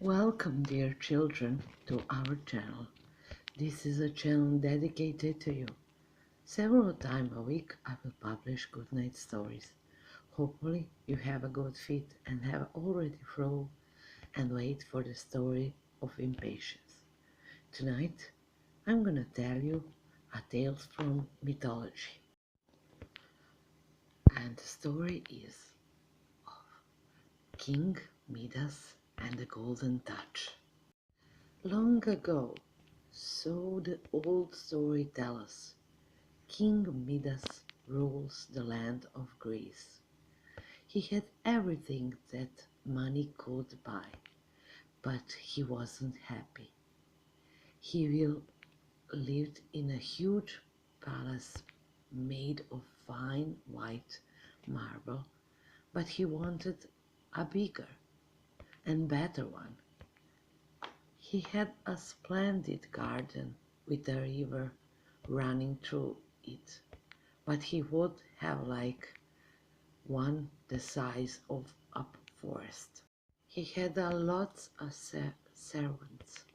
Welcome, dear children, to our channel. This is a channel dedicated to you. Several times a week I will publish good night stories. Hopefully you have a good fit and have already frozen and wait for the story of impatience. Tonight I'm gonna tell you a tale from mythology. And the story is King Midas and the Golden Touch. Long ago, so the old story tells us, King Midas rules the land of Greece. He had everything that money could buy, but he wasn't happy. Lived in a huge palace made of fine white marble, but he wanted a bigger and better one. He had a splendid garden with a river running through it, but he would have liked one the size of a forest. He had a lot of servants,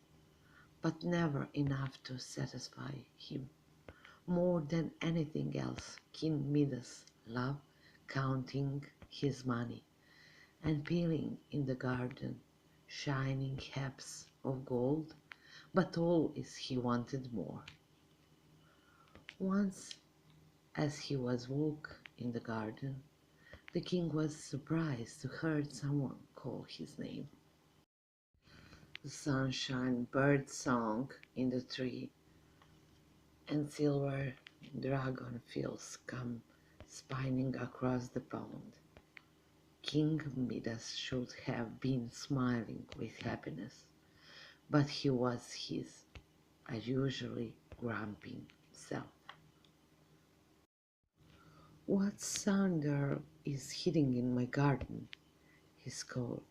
but never enough to satisfy him. More than anything else, King Midas loved counting his money and peeling in the garden shining heaps of gold, but always he wanted more. Once, as he was walking in the garden, the king was surprised to hear someone call his name. The sunshine bird song in the tree, and silver dragon fields come spinning across the pond. King Midas should have been smiling with happiness, but he was his usually grumpy self. "What thunder is hitting in my garden?" he scolded,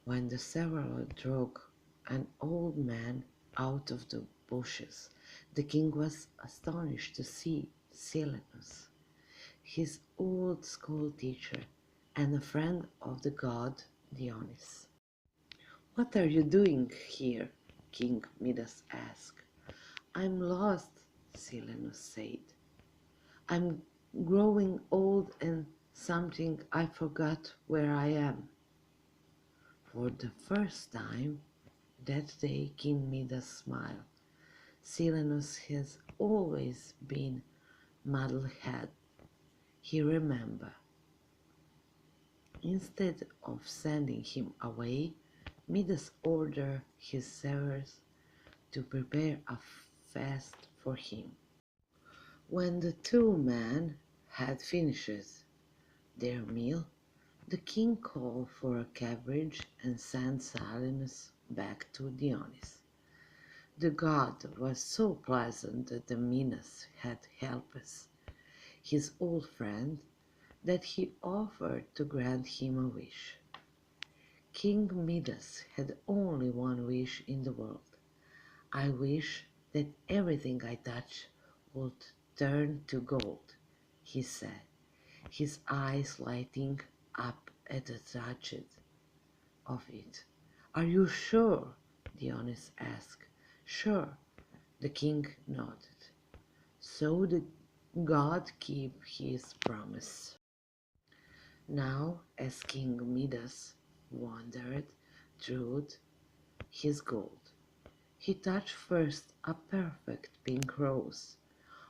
when the several drove an old man out of the bushes. The king was astonished to see Silenus, his old school teacher and a friend of the god Dionysus. "What are you doing here?" King Midas asked. "I'm lost," Silenus said. "I'm growing old and something I forgot where I am." For the first time that day King Midas smiled. Silenus has always been muddlehead, he remembered. Instead of sending him away, Midas ordered his servants to prepare a feast for him. When the two men had finished their meal, the king called for a carriage and sent Silenus back to Dionysus. The god was so pleasant that the Midas had helped his old friend that he offered to grant him a wish. King Midas had only one wish in the world. "I wish that everything I touch would turn to gold," he said, his eyes lighting up at the touch of it. "Are you sure?" Dionysus asked. "Sure," the king nodded. So the god kept his promise. Now, as King Midas wandered through his gold, he touched first a perfect pink rose,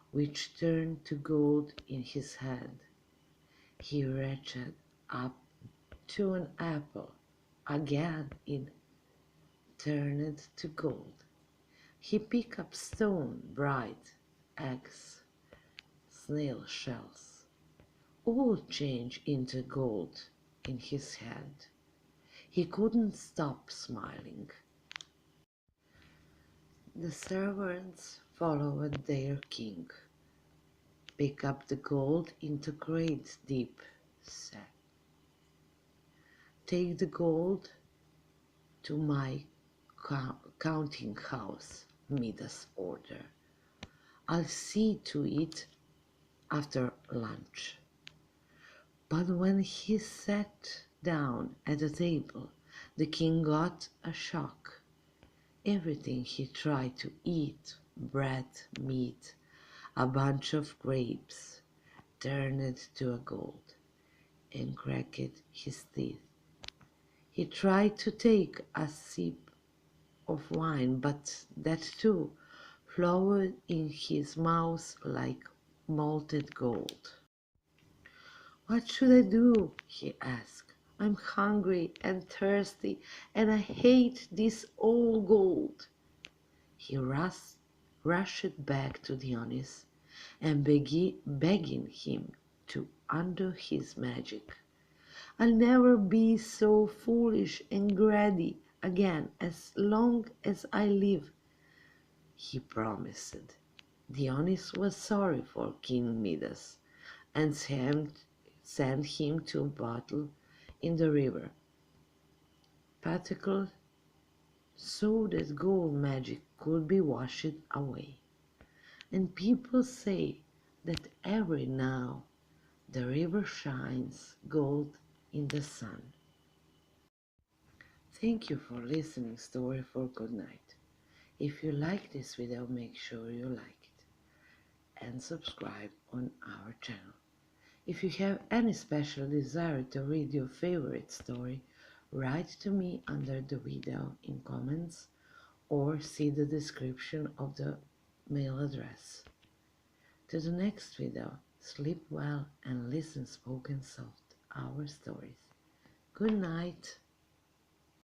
which turned to gold in his hand. He reached up to an apple. Again it turned to gold. He picked up stone, bright eggs, snail shells, all changed into gold in his hand. He couldn't stop smiling. The servants followed their king, picked up the gold into great deep sack. "Take the gold to my counting house," Midas ordered. "I'll see to it after lunch." But when he sat down at the table, The king got a shock. Everything he tried to eat, bread, meat, a bunch of grapes, turned to a gold and cracked his teeth. He tried to take a sip of wine, but that too flowed in his mouth like molten gold. "What should I do?" he asked. "I'm hungry and thirsty, and I hate this old gold." He rushed back to Dionys and begging him to undo his magic. "I'll never be so foolish and greedy again as long as I live," he promised. Dionys was sorry for King Midas and sent him to battle in the river Patroclus so that gold magic could be washed away. And people say that every now the river shines gold in the sun. Thank you for listening Story for Good Night. If you like this video, make sure you like it and subscribe on our channel. If you have any special desire to read your favorite story, write to me under the video in comments or see the description of the mail address. To the next video, sleep well and listen spoken soft our stories. Good night.